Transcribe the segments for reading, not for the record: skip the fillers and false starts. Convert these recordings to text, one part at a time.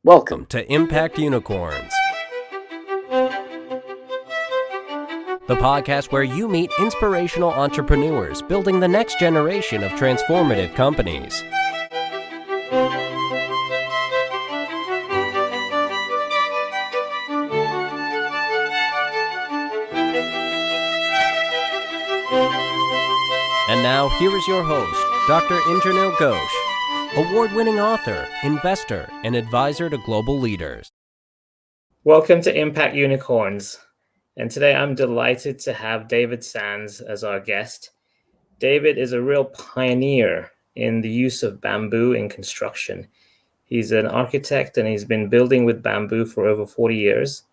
Welcome to Impact Unicorns, the podcast where you meet inspirational entrepreneurs building the next generation of transformative companies. And now, here is your host, Dr. Indranil Ghosh, award-winning author, investor, and advisor to global leaders. Welcome to Impact Unicorns. And today I'm delighted to have David Sands as our guest. David is a real pioneer in the use of bamboo in construction. He's an architect and he's been building with bamboo for over 40 years.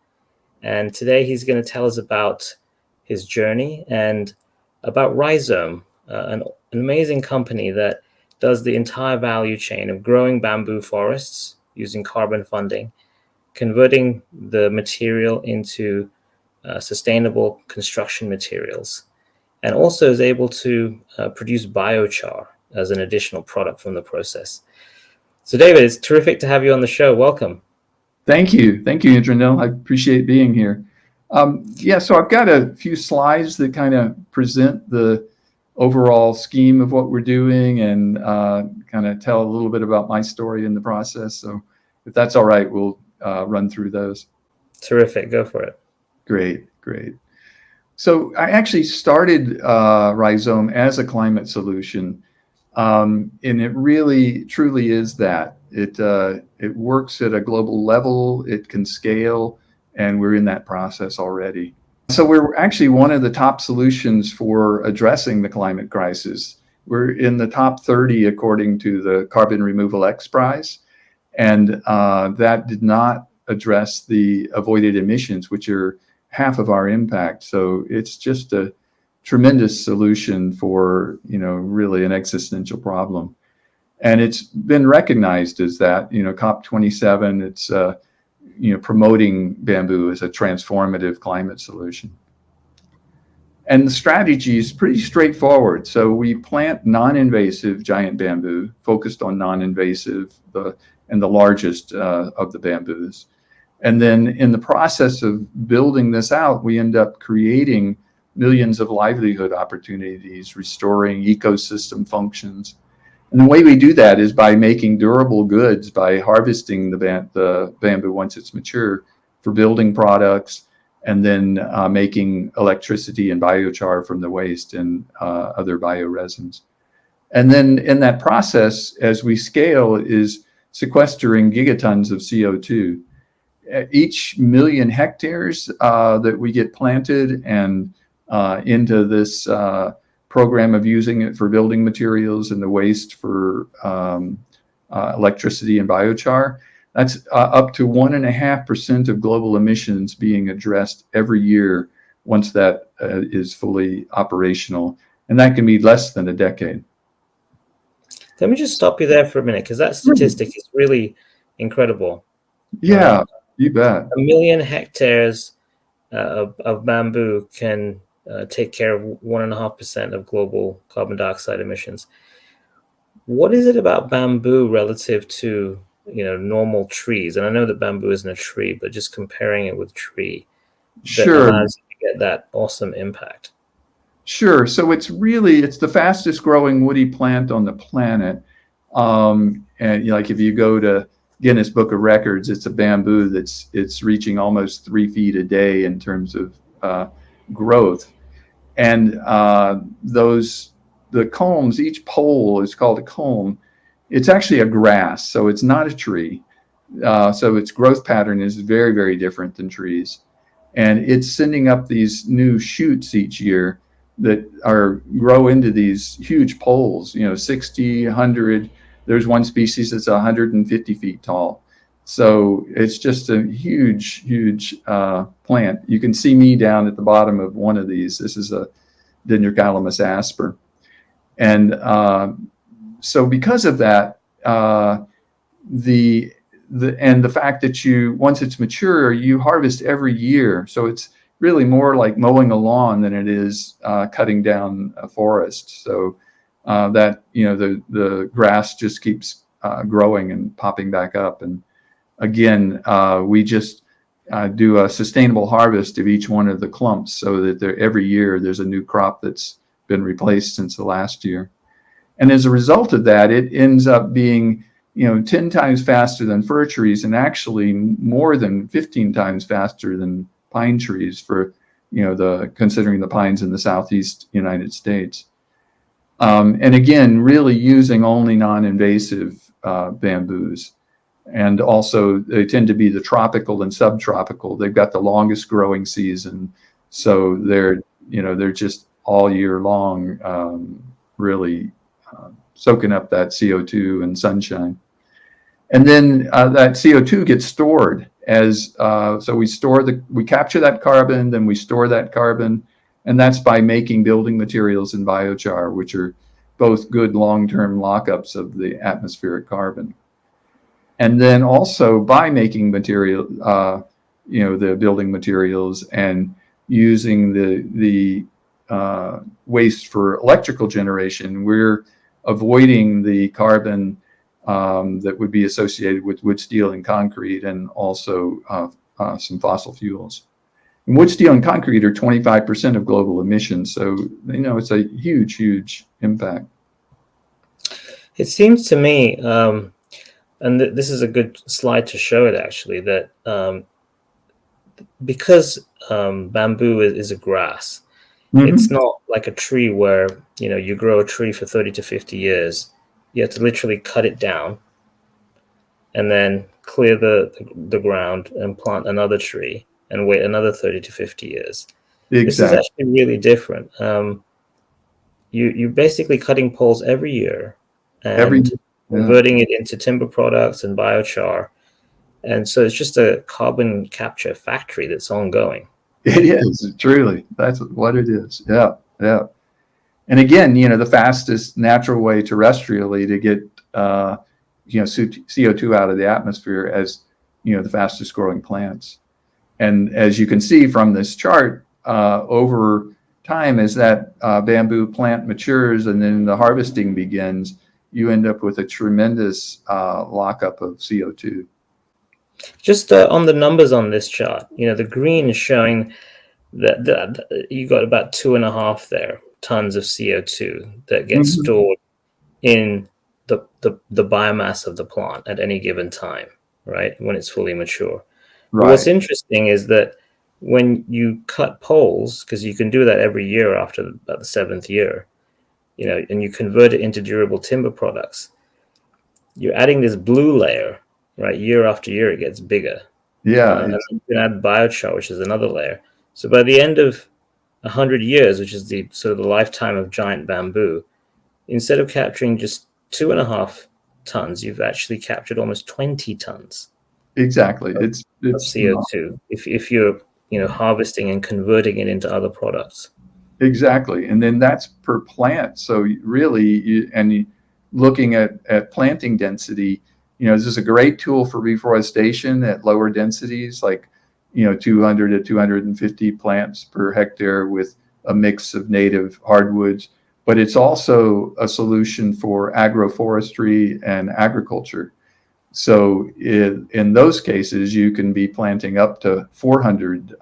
And today he's going to tell us about his journey and about Rizome, an amazing company that does the entire value chain of growing bamboo forests using carbon funding, converting the material into sustainable construction materials, and also is able to produce biochar as an additional product from the process. So David, it's terrific to have you on the show. Welcome. Thank you, Indranil. I appreciate being here. So I've got a few slides that kind of present the overall scheme of what we're doing and kind of tell a little bit about my story in the process. So if that's all right, we'll run through those. Terrific. Go for it. Great. So I actually started Rizome as a climate solution, and it really, truly is that. It works at a global level, it can scale, and we're in that process already. So we're actually one of the top solutions for addressing the climate crisis. We're in the top 30 according to the Carbon Removal X Prize, and that did not address the avoided emissions, which are half of our impact. So it's just a tremendous solution for, really an existential problem. And it's been recognized as that, COP27, it's promoting bamboo as a transformative climate solution. And the strategy is pretty straightforward. So we plant non-invasive giant bamboo, focused on non-invasive, and the largest of the bamboos. And then in the process of building this out, we end up creating millions of livelihood opportunities, restoring ecosystem functions. And the way we do that is by making durable goods, by harvesting the bamboo once it's mature for building products, and then making electricity and biochar from the waste and other bioresins. And then in that process, as we scale, is sequestering gigatons of CO2. Each million hectares that we get planted and into this program of using it for building materials and the waste for electricity and biochar, that's up to 1.5% of global emissions being addressed every year once that is fully operational. And that can be less than a decade. Let me just stop you there for a minute, because that statistic is really incredible. Yeah, you bet. 1 million hectares of bamboo can take care of 1.5% of global carbon dioxide emissions. What is it about bamboo relative to normal trees? And I know that bamboo isn't a tree, but just comparing it with tree, that allows you to get that awesome impact. Sure. So it's the fastest growing woody plant on the planet. And like if you go to Guinness Book of Records, it's a bamboo it's reaching almost 3 feet a day in terms of growth. And the culms, each pole is called a culm. It's actually a grass, so it's not a tree. So its growth pattern is very, very different than trees. And it's sending up these new shoots each year that grow into these huge poles, 60, 100. There's one species that's 150 feet tall. So it's just a huge plant. You can see me down at the bottom of one of these. This is a Dendrocalamus asper. And so because of that, the fact that once it's mature, you harvest every year. So it's really more like mowing a lawn than it is cutting down a forest. So that the grass just keeps growing and popping back up, and again, we just do a sustainable harvest of each one of the clumps so that every year there's a new crop that's been replaced since the last year. And as a result of that, it ends up being 10 times faster than fir trees, and actually more than 15 times faster than pine trees for considering the pines in the southeast United States. And again, really using only non-invasive bamboos. And also they tend to be the tropical and subtropical. They've got the longest growing season, so they're just all year long, really soaking up that CO2 and sunshine. And then that CO2 gets stored so we capture that carbon, then we store that carbon, and that's by making building materials and biochar, which are both good long-term lockups of the atmospheric carbon. And then also by making the building materials and using the waste for electrical generation, we're avoiding the carbon that would be associated with wood, steel, and concrete, and also some fossil fuels. And wood, steel, and concrete are 25% of global emissions, so it's a huge, huge impact. It seems to me, and this is a good slide to show it actually, that because bamboo is a grass, it's not like a tree where you grow a tree for 30 to 50 years. You have to literally cut it down and then clear the ground and plant another tree and wait another 30 to 50 years. Exactly. This is actually really different. You're basically cutting poles every year and converting it into timber products and biochar. And so it's just a carbon capture factory that's ongoing. It is, truly. That's what it is. Yeah, yeah. And again, the fastest natural way terrestrially to get CO2 out of the atmosphere as the fastest growing plants. And as you can see from this chart, over time, as that bamboo plant matures and then the harvesting begins, you end up with a tremendous lockup of CO2. Just on the numbers on this chart, the green is showing that you got about 2.5 there tons of CO2 that gets stored in the biomass of the plant at any given time, right? When it's fully mature. Right. What's interesting is that when you cut poles, because you can do that every year after about the 7th year, and you convert it into durable timber products, you're adding this blue layer, right? Year after year, it gets bigger. Yeah. And then you can add biochar, which is another layer. So by the end of 100 years, which is the sort of the lifetime of giant bamboo, instead of capturing just 2.5 tons, you've actually captured almost 20 tons. Exactly. It's of CO2 if you're harvesting and converting it into other products. Exactly, and then that's per plant. So really, looking at planting density, this is a great tool for reforestation at lower densities, like 200 to 250 plants per hectare with a mix of native hardwoods. But it's also a solution for agroforestry and agriculture. So in those cases, you can be planting up to 400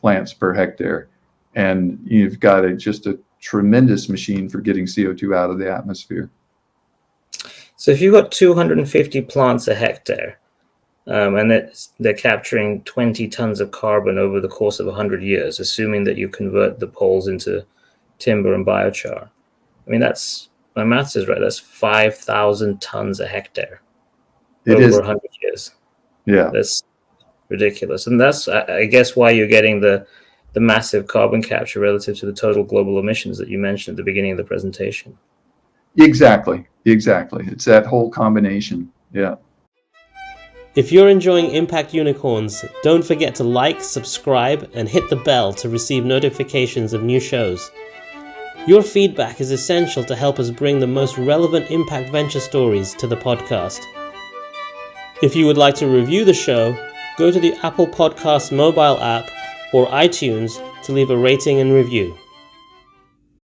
plants per hectare, and you've got just a tremendous machine for getting CO2 out of the atmosphere. So if you've got 250 plants a hectare, and they're capturing 20 tons of carbon over the course of 100 years, assuming that you convert the poles into timber and biochar. I mean, my maths is right. That's 5,000 tons a hectare over 100 years. Yeah. That's ridiculous. And that's, I guess, why you're getting the massive carbon capture relative to the total global emissions that you mentioned at the beginning of the presentation. Exactly. It's that whole combination. Yeah. If you're enjoying Impact Unicorns, don't forget to like, subscribe, and hit the bell to receive notifications of new shows. Your feedback is essential to help us bring the most relevant impact venture stories to the podcast. If you would like to review the show, go to the Apple Podcasts mobile app or iTunes to leave a rating and review.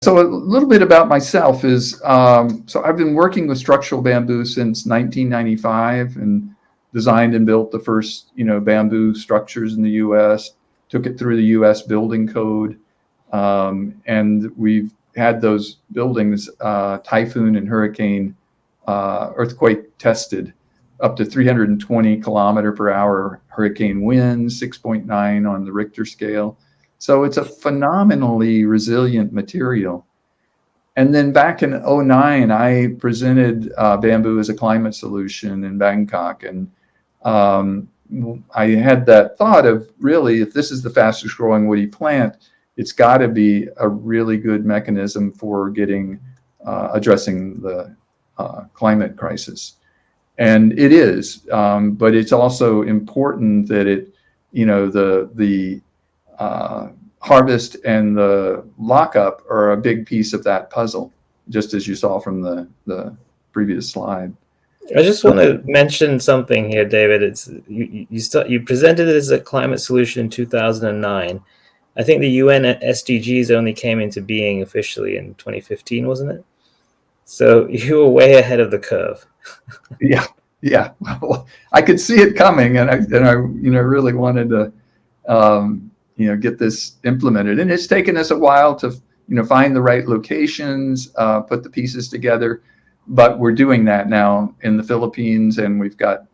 So a little bit about myself is, so I've been working with structural bamboo since 1995, and designed and built the first, bamboo structures in the U.S., took it through the U.S. building code. And we've had those buildings typhoon and hurricane earthquake tested, up to 320 kilometer per hour hurricane winds, 6.9 on the Richter scale. So it's a phenomenally resilient material. And then back in 2009, I presented bamboo as a climate solution in Bangkok. And I had that thought of, really, if this is the fastest growing woody plant, it's got to be a really good mechanism for addressing the climate crisis. And it is, but it's also important that the harvest and the lockup are a big piece of that puzzle, just as you saw from the previous slide. I just want to mention something here, David. It's you presented it as a climate solution in 2009. I think the UN SDGs only came into being officially in 2015, wasn't it? So you were way ahead of the curve. Yeah. Well, I could see it coming, and I really wanted to get this implemented. And it's taken us a while to find the right locations, put the pieces together. But we're doing that now in the Philippines, and we've got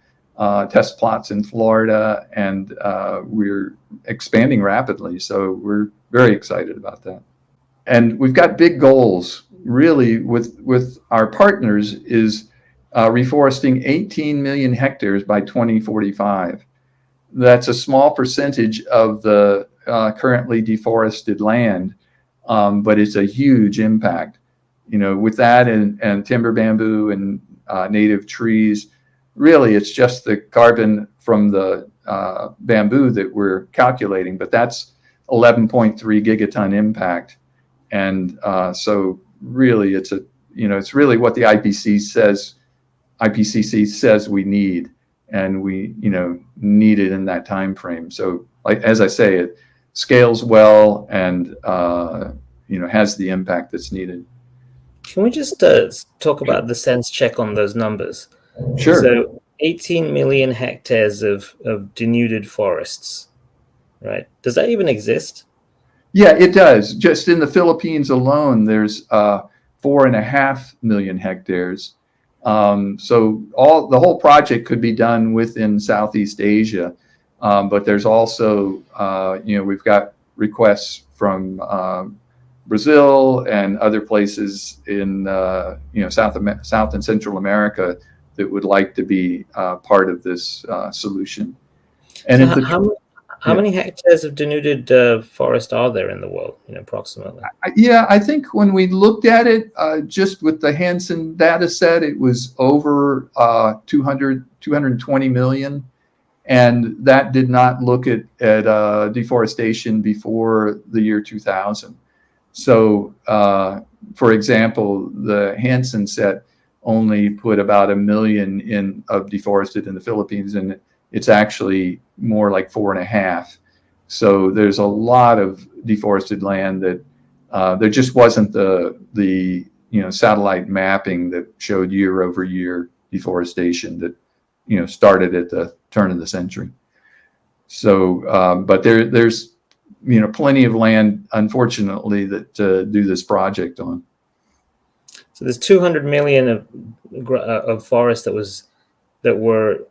test plots in Florida, and we're expanding rapidly. So we're very excited about that. And we've got big goals, really, with our partners, is reforesting 18 million hectares by 2045. That's a small percentage of the currently deforested land, but it's a huge impact. With that and timber bamboo and native trees, really it's just the carbon from the bamboo that we're calculating, but that's 11.3 gigaton impact. And so really it's really what the IPCC says we need, and we need it in that time frame. So, like, as I say, it scales well and has the impact that's needed. Can we just talk about the sense check on those numbers? Sure. So 18 million hectares of denuded forests, right? Does that even exist? Yeah, it does. Just in the Philippines alone, there's 4.5 million hectares. So the whole project could be done within Southeast Asia, but there's also we've got requests from Brazil and other places in South and Central America that would like to be part of this solution. And so how many hectares of denuded forest are there in the world, approximately? Yeah, I think when we looked at it, just with the Hansen data set, it was over 220 million. And that did not look at deforestation before the year 2000. So, for example, the Hansen set only put about 1 million of deforested in the Philippines, and it's actually more like 4.5. So there's a lot of deforested land that there just wasn't the satellite mapping that showed year over year deforestation that started at the turn of the century. So, but there's plenty of land, unfortunately, that do this project on. So there's 200 million of forests that were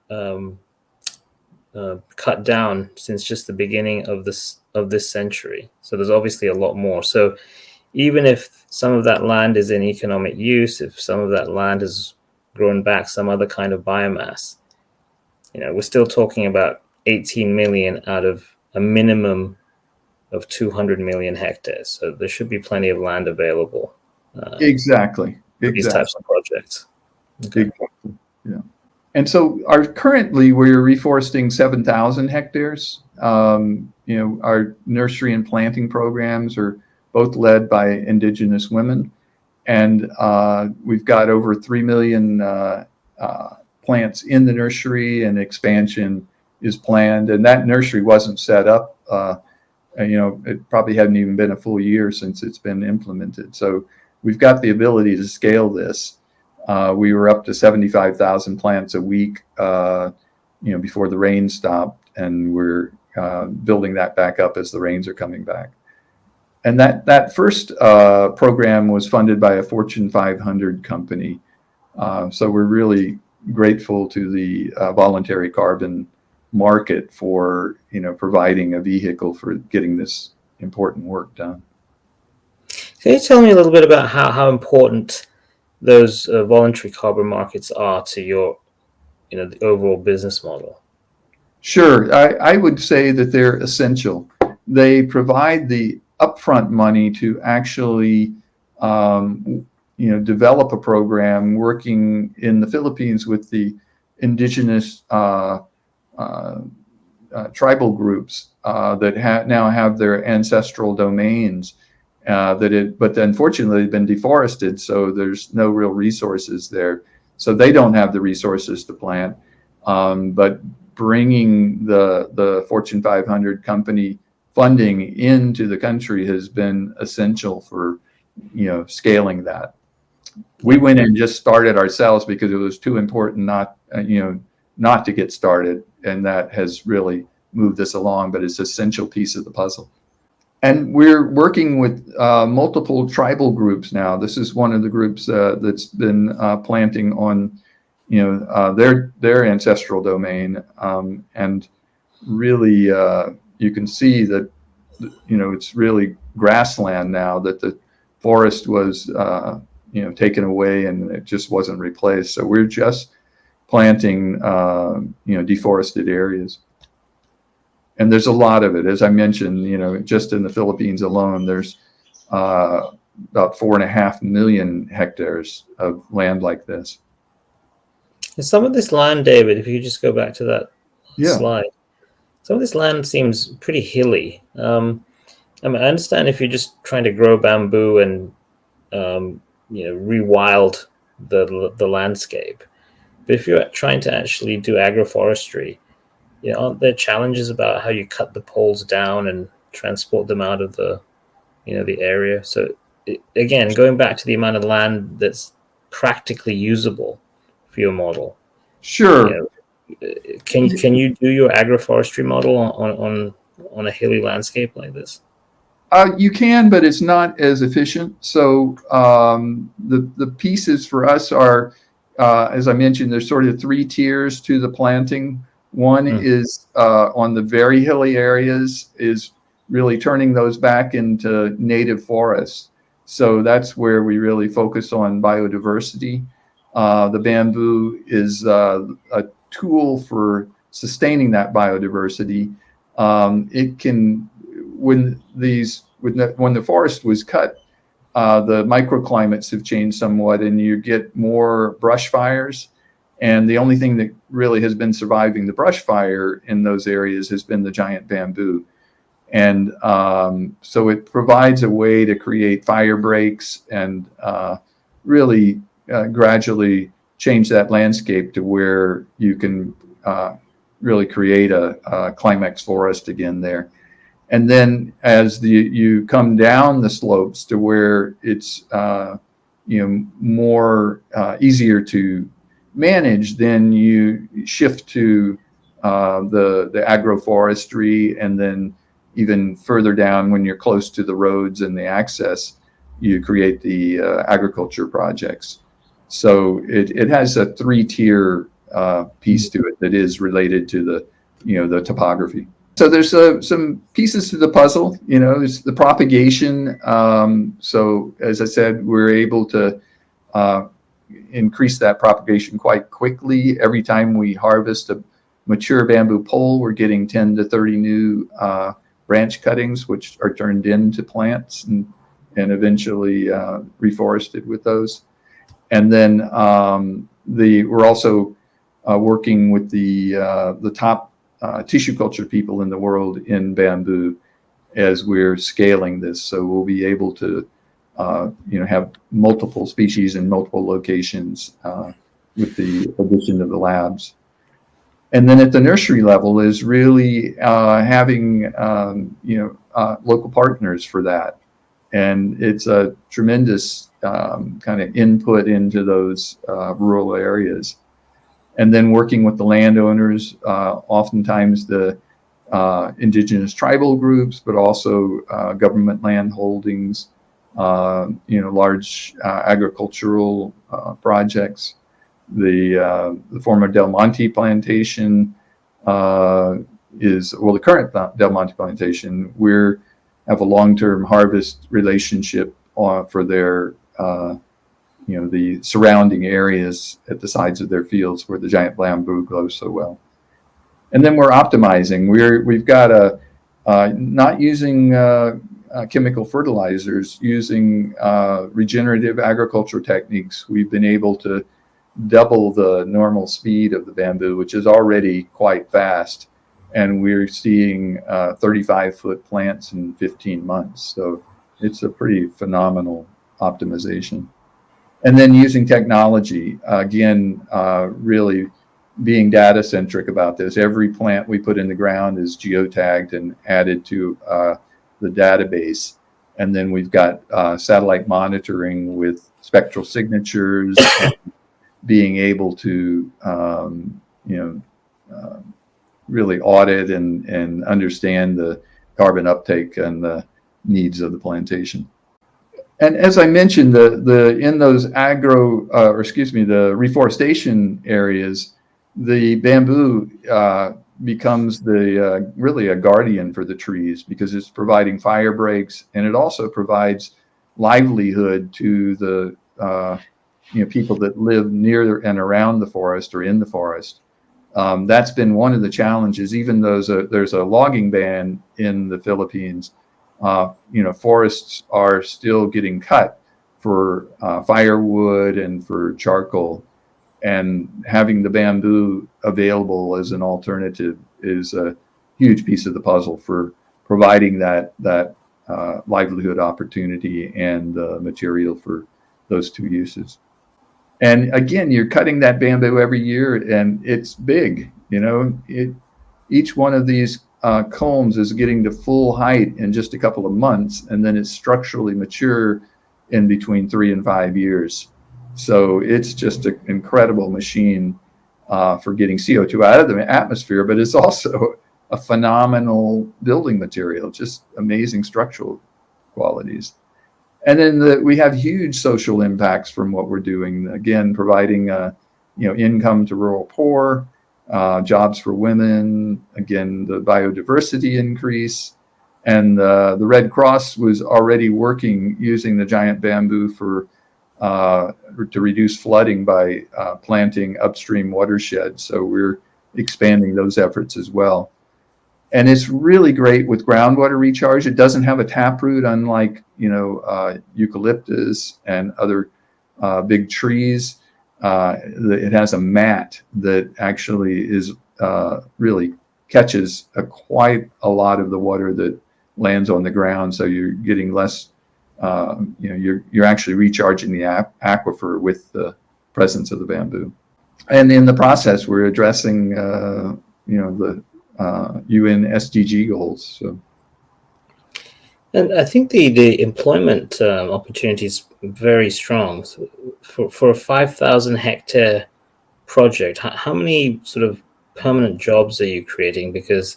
cut down since just the beginning of this century. So there's obviously a lot more. So even if some of that land is in economic use, if some of that land has grown back some other kind of biomass, we're still talking about 18 million out of a minimum of 200 million hectares. So there should be plenty of land available. Exactly. For these types of projects. Okay. Exactly. Yeah. And so currently we're reforesting 7,000 hectares. Our nursery and planting programs are both led by indigenous women. And we've got over 3 million plants in the nursery, and expansion is planned. And that nursery wasn't set up. It probably hadn't even been a full year since it's been implemented. So we've got the ability to scale this. We were up to 75,000 plants a week before the rain stopped, and we're building that back up as the rains are coming back. And that first program was funded by a Fortune 500 company. So we're really grateful to the voluntary carbon market for providing a vehicle for getting this important work done. Can you tell me a little bit about how important those voluntary carbon markets are to your the overall business model? Sure. I would say that they're essential. They provide the upfront money to actually develop a program working in the Philippines with the indigenous tribal groups that now have their ancestral domains but unfortunately they've been deforested, so there's no real resources there. So they don't have the resources to plant. But bringing the Fortune 500 company funding into the country has been essential for scaling that. We went and just started ourselves because it was too important not to get started, and that has really moved us along, but it's an essential piece of the puzzle. And we're working with multiple tribal groups now. This is one of the groups that's been planting on their ancestral domain, and really you can see that it's really grassland now, that the forest was taken away and it just wasn't replaced. So we're just planting deforested areas. And there's a lot of it. As I mentioned, just in the Philippines alone, there's about 4.5 million hectares of land like this. And some of this land, David, if you just go back to that slide, some of this land seems pretty hilly. I understand if you're just trying to grow bamboo and rewild the landscape, but if you're trying to actually do agroforestry, aren't there challenges about how you cut the poles down and transport them out of the area? So again, going back to the amount of land that's practically usable for your model. Sure. Can you do your agroforestry model on a hilly landscape like this? You can, but it's not as efficient. So the pieces for us are, as I mentioned, there's sort of 3 tiers to the planting. One is on the very hilly areas, is really turning those back into native forests. So that's where we really focus on biodiversity. The bamboo is a tool for sustaining that biodiversity. It can, when the forest was cut, the microclimates have changed somewhat, and you get more brush fires. And the only thing that really has been surviving the brush fire in those areas has been the giant bamboo. And so it provides a way to create fire breaks and really gradually change that landscape to where you can really create a climax forest again there. And then as you come down the slopes to where it's more easier to manage, then you shift to the agroforestry, and then even further down, when you're close to the roads and the access, you create the agriculture projects. So it has a 3-tier piece to it that is related to the topography. So there's some pieces to the puzzle. It's the propagation. So as I said, we're able to increase that propagation quite quickly. Every time we harvest a mature bamboo pole, we're getting 10 to 30 new branch cuttings, which are turned into plants and eventually reforested with those. And then we're also working with the top tissue culture people in the world in bamboo as we're scaling this. So we'll be able to have multiple species in multiple locations with the addition of the labs. And then at the nursery level is really having local partners for that. And it's a tremendous kind of input into those rural areas. and then working with the landowners, oftentimes the indigenous tribal groups, but also government land holdings, large agricultural projects. The former Del Monte plantation the current Del Monte plantation. We have a long-term harvest relationship for their the surrounding areas at the sides of their fields where the giant bamboo grows so well. And then we're optimizing. We've got not using chemical fertilizers, using regenerative agriculture techniques. We've been able to double the normal speed of the bamboo, which is already quite fast. And we're seeing 35-foot plants in 15 months. So it's a pretty phenomenal optimization. And then using technology, again, really being data centric about this. Every plant we put in the ground is geotagged and added to the database. And then we've got satellite monitoring with spectral signatures, and being able to, really audit and understand the carbon uptake and the needs of the plantation. And as I mentioned, in those the reforestation areas, the bamboo becomes really a guardian for the trees, because it's providing fire breaks, and it also provides livelihood to the people that live near and around the forest or in the forest. That's been one of the challenges. Even though there's a logging ban in the Philippines, forests are still getting cut for firewood and for charcoal. And having the bamboo available as an alternative is a huge piece of the puzzle for providing that livelihood opportunity and material for those two uses. And again, you're cutting that bamboo every year, and it's big. Each one of these combs is getting to full height in just a couple of months, and then it's structurally mature in between 3 and 5 years. So it's just an incredible machine for getting CO2 out of the atmosphere, but it's also a phenomenal building material, just amazing structural qualities. And then we have huge social impacts from what we're doing. Again, providing income to rural poor, jobs for women. Again, the biodiversity increase, and the Red Cross was already working using the giant bamboo to reduce flooding by planting upstream watersheds. So we're expanding those efforts as well. And it's really great with groundwater recharge. It doesn't have a taproot, unlike eucalyptus and other big trees. It has a mat that actually really catches quite a lot of the water that lands on the ground. So you're getting less. You're actually recharging the aquifer with the presence of the bamboo. And in the process, we're addressing the UN SDG goals. So. And I think the employment opportunity is very strong. So for a 5,000 hectare project, how many sort of permanent jobs are you creating? Because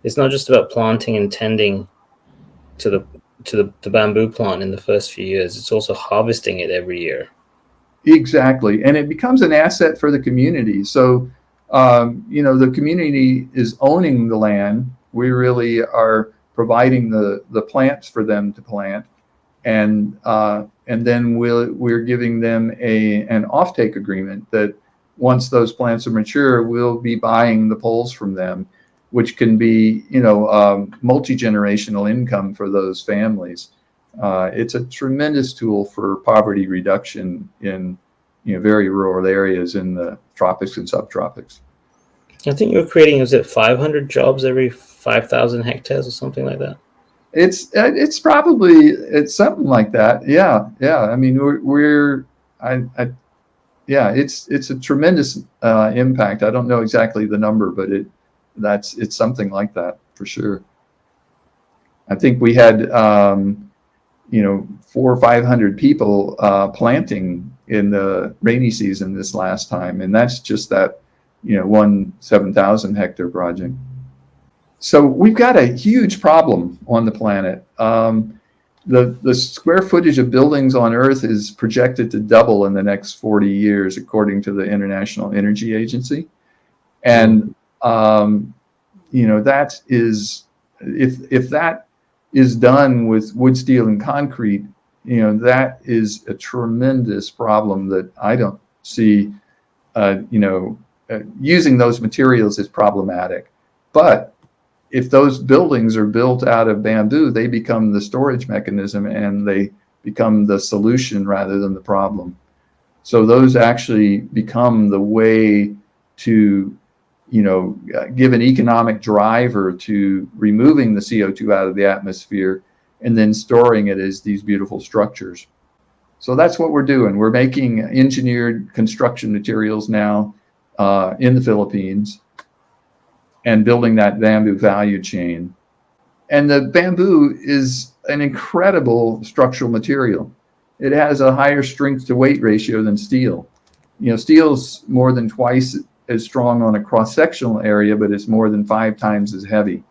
it's not just about planting and tending to the bamboo plant in the first few years. It's also harvesting it every year. Exactly. And it becomes an asset for the community. So, the community is owning the land. We really are providing the plants for them to plant. And then we're giving them an offtake agreement that once those plants are mature, we'll be buying the poles from them, which can be, multi-generational income for those families. It's a tremendous tool for poverty reduction in, very rural areas in the tropics and subtropics. I think you're creating, is it 500 jobs every 5,000 hectares or something like that? It's probably something like that. Yeah. I mean, it's a tremendous impact. I don't know exactly the number, but it's something like that for sure. I think we had 400 or 500 people planting in the rainy season this last time, and that's just that one 7,000 hectare project. So we've got a huge problem on the planet. The square footage of buildings on Earth is projected to double in the next 40 years, according to the International Energy Agency. And that is, if that is done with wood, steel, and concrete, that is a tremendous problem that I don't see. Using those materials is problematic, but if those buildings are built out of bamboo, they become the storage mechanism and they become the solution rather than the problem. So those actually become the way to, give an economic driver to removing the CO2 out of the atmosphere and then storing it as these beautiful structures. So that's what we're doing. We're making engineered construction materials now in the Philippines, and building that bamboo value chain. And the bamboo is an incredible structural material. It has a higher strength to weight ratio than steel. Steel's more than twice as strong on a cross-sectional area, but it's more than 5 times as heavy.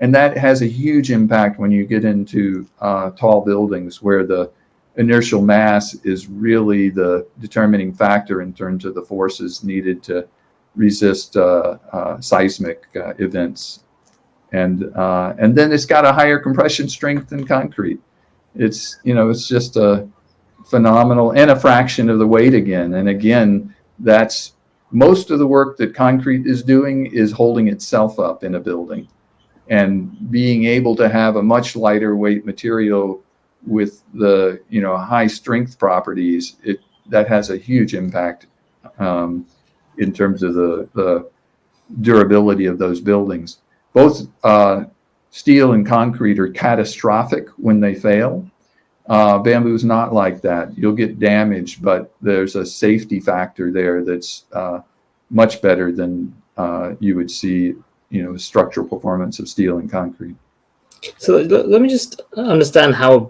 And that has a huge impact when you get into tall buildings where the inertial mass is really the determining factor in terms of the forces needed to resist seismic events, and then it's got a higher compression strength than concrete. It's just a phenomenal, and a fraction of the weight again. And again, that's most of the work that concrete is doing is holding itself up in a building, and being able to have a much lighter weight material with the high strength properties, that has a huge impact in terms of the durability of those buildings. Both steel and concrete are catastrophic when they fail. Bamboo is not like that. You'll get damage, but there's a safety factor there that's much better than you would see, structural performance of steel and concrete. So let me just understand how a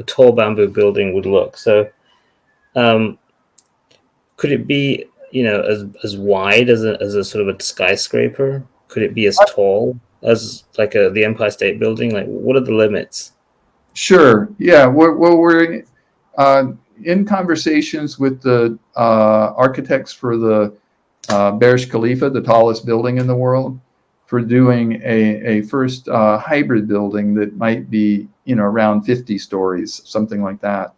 tall bamboo building would look. So could it be as wide as a sort of a skyscraper? Could it be as tall as like the Empire State Building? Like, what are the limits? Sure. Yeah. We're in conversations with the architects for the Burj Khalifa, the tallest building in the world, for doing a first hybrid building that might be around 50 stories, something like that.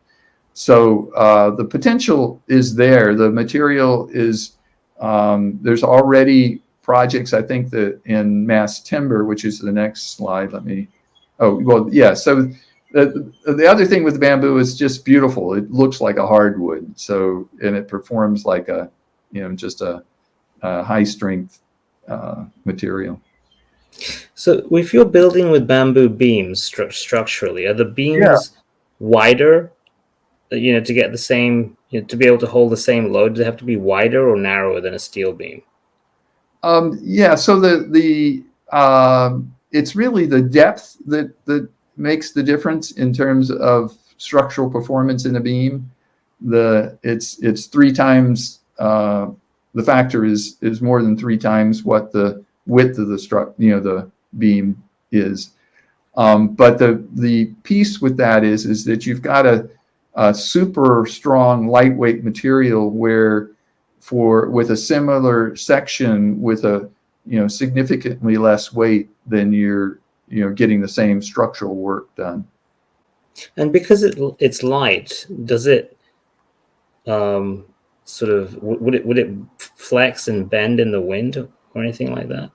So the potential is there. The material is, there's already projects, I think, that in mass timber, which is the next slide. So the other thing with the bamboo is just beautiful. It looks like a hardwood. So, and it performs like just a high strength material. So if you're building with bamboo beams structurally, are the beams wider? To get the same, to be able to hold the same load, do they have to be wider or narrower than a steel beam? So it's really the depth that makes the difference in terms of structural performance in a beam. It's 3 times, the factor is more than 3 times what the width of the beam is. But the piece with that is that you've got a super strong lightweight material where with a similar section with a significantly less weight, than you're getting the same structural work done. And because it's light, does it sort of would it flex and bend in the wind or anything like that?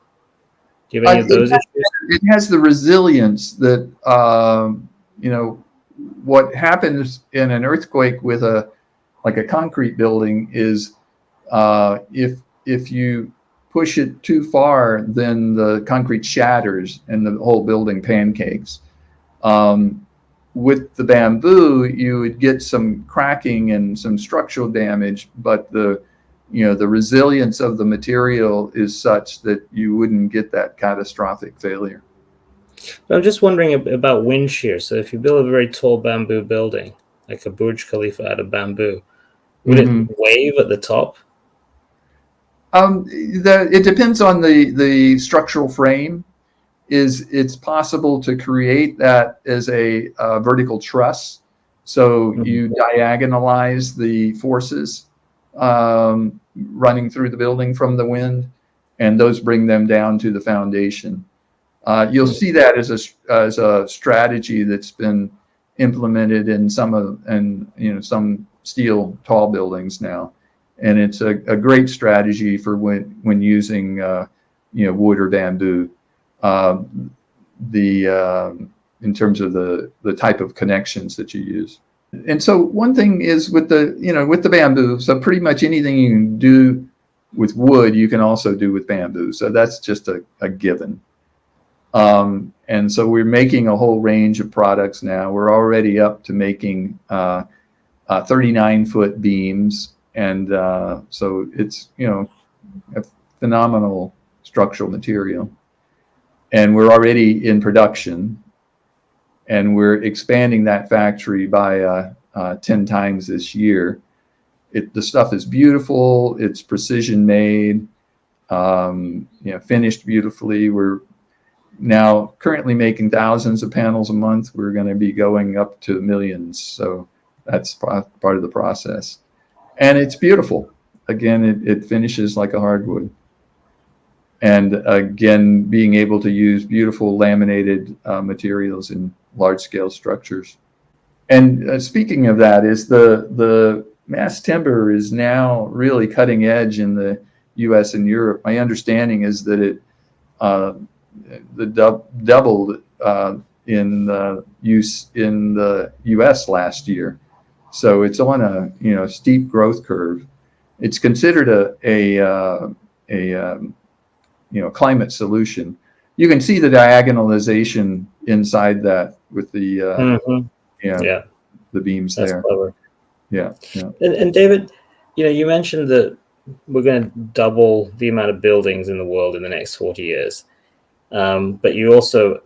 Do you have any of those issues? It has the resilience that what happens in an earthquake with a concrete building is if you push it too far, then the concrete shatters and the whole building pancakes. With the bamboo, you would get some cracking and some structural damage, but the resilience of the material is such that you wouldn't get that catastrophic failure. But I'm just wondering about wind shear. So if you build a very tall bamboo building, like a Burj Khalifa out of bamboo, would it wave at the top? It depends on the structural frame. It's possible to create that as a vertical truss, so you diagonalize the forces running through the building from the wind, and those bring them down to the foundation. You'll see that as a strategy that's been implemented in some steel tall buildings now, and it's a great strategy for when using wood or bamboo. In terms of the type of connections that you use. And so one thing is with the bamboo, so pretty much anything you can do with wood, you can also do with bamboo. So that's just a given. And so we're making a whole range of products now. We're already up to making 39-foot beams. And so it's, a phenomenal structural material. And we're already in production, and we're expanding that factory by 10 times this year. The stuff is beautiful. It's precision made, finished beautifully. We're now currently making thousands of panels a month. We're going to be going up to millions. So that's part of the process. And it's beautiful. Again, it finishes like a hardwood. And again, being able to use beautiful laminated materials in large-scale structures. And speaking of that, is the mass timber is now really cutting edge in the U.S. and Europe. My understanding is that it doubled in use in the U.S. last year. So it's on a steep growth curve. It's considered a climate solution. You can see the diagonalization inside that with the the beams. That's there. Clever. Yeah. And David, you mentioned that we're going to double the amount of buildings in the world in the next 40 years, but you also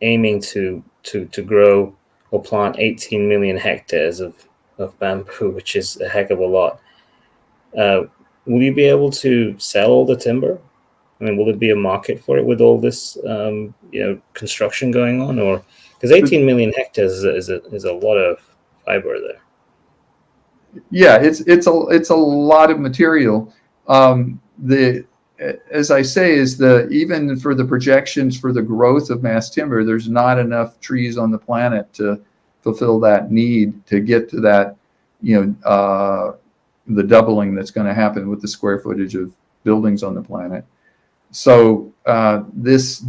aiming to grow or plant 18 million hectares of bamboo, which is a heck of a lot. Will you be able to sell all the timber? I mean, will there be a market for it with all this, construction going on? Or because 18 million hectares is a lot of fiber there. Yeah, it's a lot of material. As I say, even for the projections for the growth of mass timber, there's not enough trees on the planet to fulfill that need to get to that, the doubling that's going to happen with the square footage of buildings on the planet. So this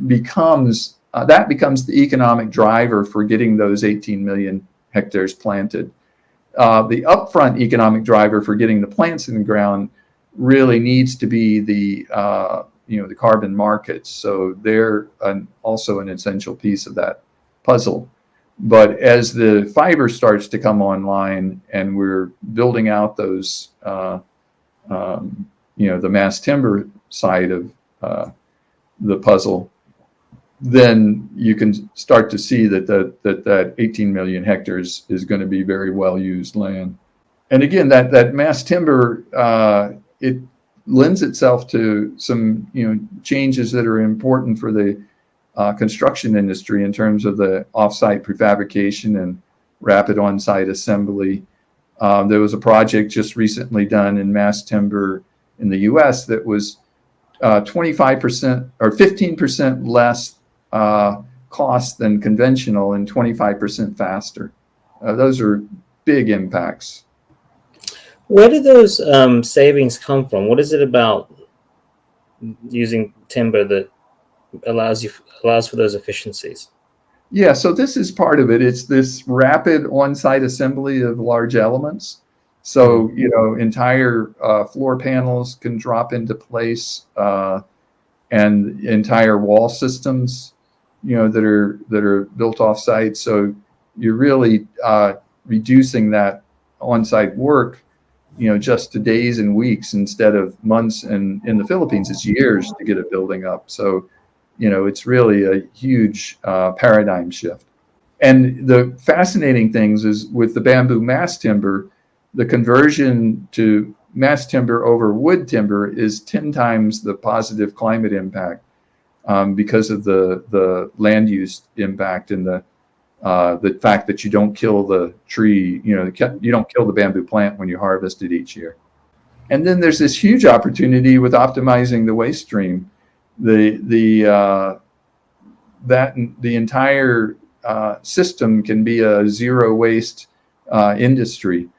becomes the economic driver for getting those 18 million hectares planted. The upfront economic driver for getting the plants in the ground really needs to be the carbon markets. So they're also an essential piece of that puzzle. But as the fiber starts to come online and we're building out those, the mass timber side of the puzzle, then you can start to see that 18 million hectares is going to be very well used land. And again, that mass timber, it lends itself to some changes that are important for the construction industry in terms of the offsite prefabrication and rapid on-site assembly. There was a project just recently done in mass timber in the U.S. that was 25% or 15% less cost than conventional and 25% faster. Those are big impacts. Where do those savings come from? What is it about using timber that allows for those efficiencies? Yeah, so this is part of it. It's this rapid on-site assembly of large elements. So, entire floor panels can drop into place, and entire wall systems, that are built off-site. So you're really reducing that on-site work, just to days and weeks instead of months. And in the Philippines, it's years to get a building up. So, it's really a huge paradigm shift. And the fascinating things is with the bamboo mass timber, the conversion to mass timber over wood timber is 10 times the positive climate impact because of the land use impact and the fact that you don't kill the tree, you don't kill the bamboo plant when you harvest it each year. And then there's this huge opportunity with optimizing the waste stream. The entire system can be a zero waste industry.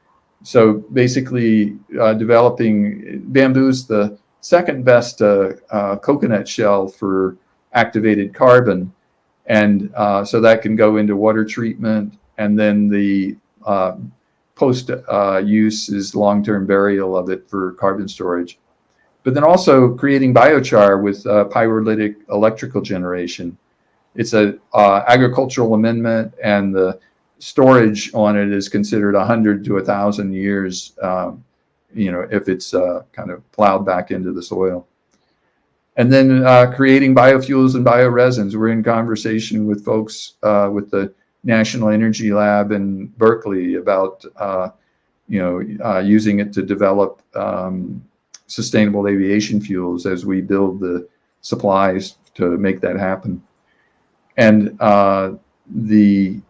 So basically, developing bamboo's the second best coconut shell for activated carbon, and so that can go into water treatment, and then the post use is long-term burial of it for carbon storage. But then also creating biochar with pyrolytic electrical generation. It's a agricultural amendment, and the storage on it is considered 100 to 1,000 years, if it's kind of plowed back into the soil. And then creating biofuels and bioresins. We're in conversation with folks with the National Energy Lab in Berkeley about using it to develop sustainable aviation fuels as we build the supplies to make that happen. And the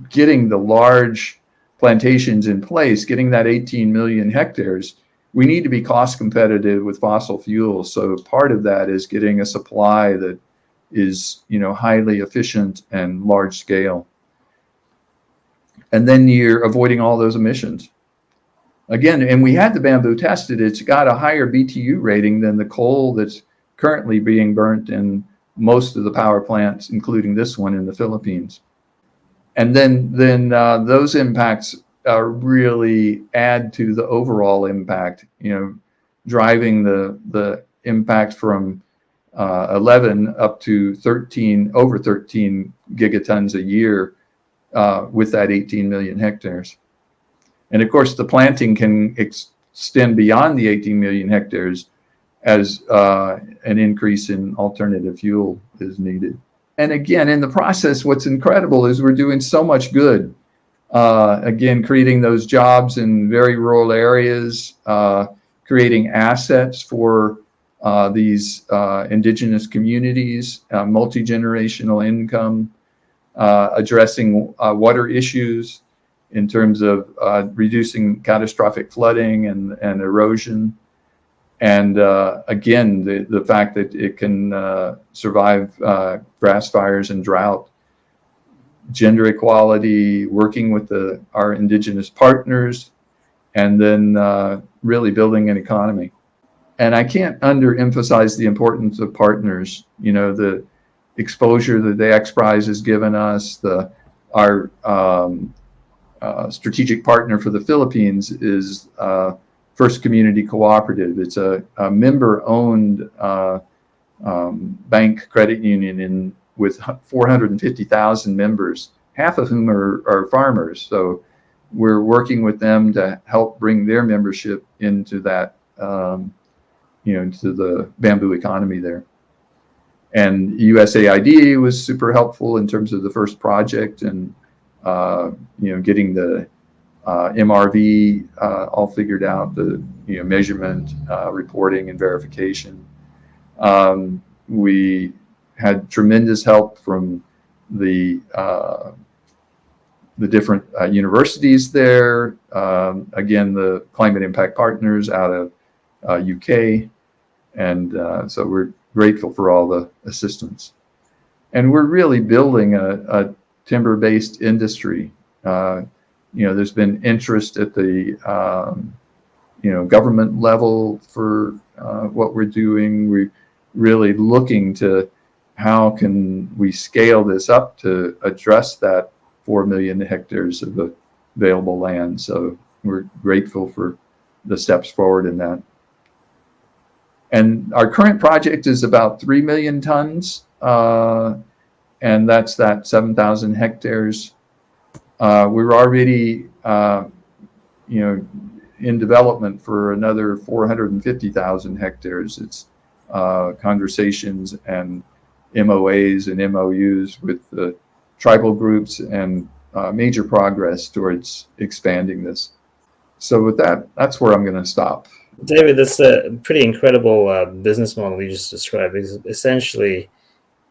getting the large plantations in place, getting that 18 million hectares, we need to be cost competitive with fossil fuels. So part of that is getting a supply that is, highly efficient and large scale. And then you're avoiding all those emissions. Again, and we had the bamboo tested. It's got a higher BTU rating than the coal that's currently being burnt in most of the power plants, including this one in the Philippines. And then those impacts really add to the overall impact, driving the impact from 11 up to 13, over 13 gigatons a year with that 18 million hectares. And of course, the planting can extend beyond the 18 million hectares as an increase in alternative fuel is needed. And again, in the process, what's incredible is we're doing so much good. Again, creating those jobs in very rural areas, creating assets for these indigenous communities, multi-generational income, addressing water issues in terms of reducing catastrophic flooding and erosion. And again, the fact that it can survive grass fires and drought, gender equality, working with our indigenous partners, and then really building an economy. And I can't underemphasize the importance of partners. The exposure that the X Prize has given us, our strategic partner for the Philippines is First Community Cooperative. It's a member-owned bank credit union with 450,000 members, half of whom are farmers. So we're working with them to help bring their membership into that, to the bamboo economy there. And USAID was super helpful in terms of the first project and, getting the MRV all figured out, the measurement, reporting, and verification. We had tremendous help from the different universities there. Again, the climate impact partners out of UK, and so we're grateful for all the assistance. And we're really building a timber-based industry. There's been interest at the government level for what we're doing. We're really looking to how can we scale this up to address that 4 million hectares of available land. So we're grateful for the steps forward in that. And our current project is about 3 million tons, and that's that 7,000 hectares. We're already, in development for another 450,000 hectares. It's conversations and MOAs and MOUs with the tribal groups and major progress towards expanding this. So with that, that's where I'm going to stop. David, that's a pretty incredible business model you just described. Because essentially,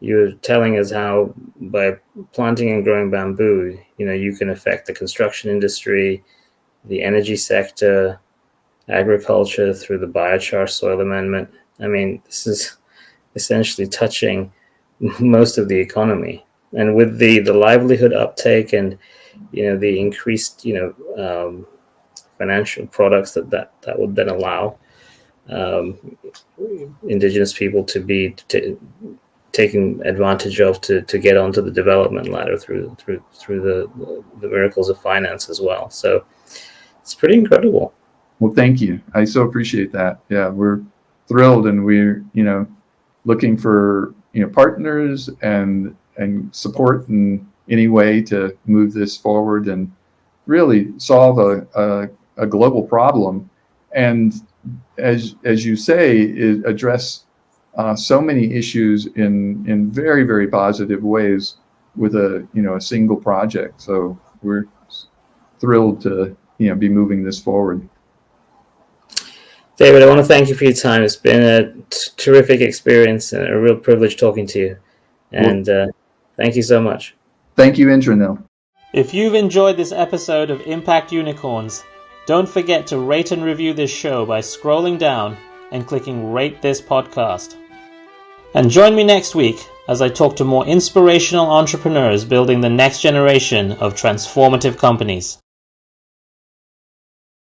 you're telling us how by planting and growing bamboo, you can affect the construction industry, the energy sector, agriculture through the biochar soil amendment. I mean, this is essentially touching most of the economy. And with the livelihood uptake and the increased financial products that would then allow indigenous people to be taken advantage of to get onto the development ladder through the miracles of finance as well. So it's pretty incredible. Well, thank you. I so appreciate that. Yeah, we're thrilled, and we're looking for partners and support in any way to move this forward and really solve a global problem. And as you say, address so many issues in very, very positive ways with a single project. So we're thrilled to be moving this forward. David, I want to thank you for your time. It's been a terrific experience and a real privilege talking to you. And thank you so much. Thank you, Indranil. If you've enjoyed this episode of Impact Unicorns, don't forget to rate and review this show by scrolling down and clicking Rate This Podcast. And join me next week as I talk to more inspirational entrepreneurs building the next generation of transformative companies.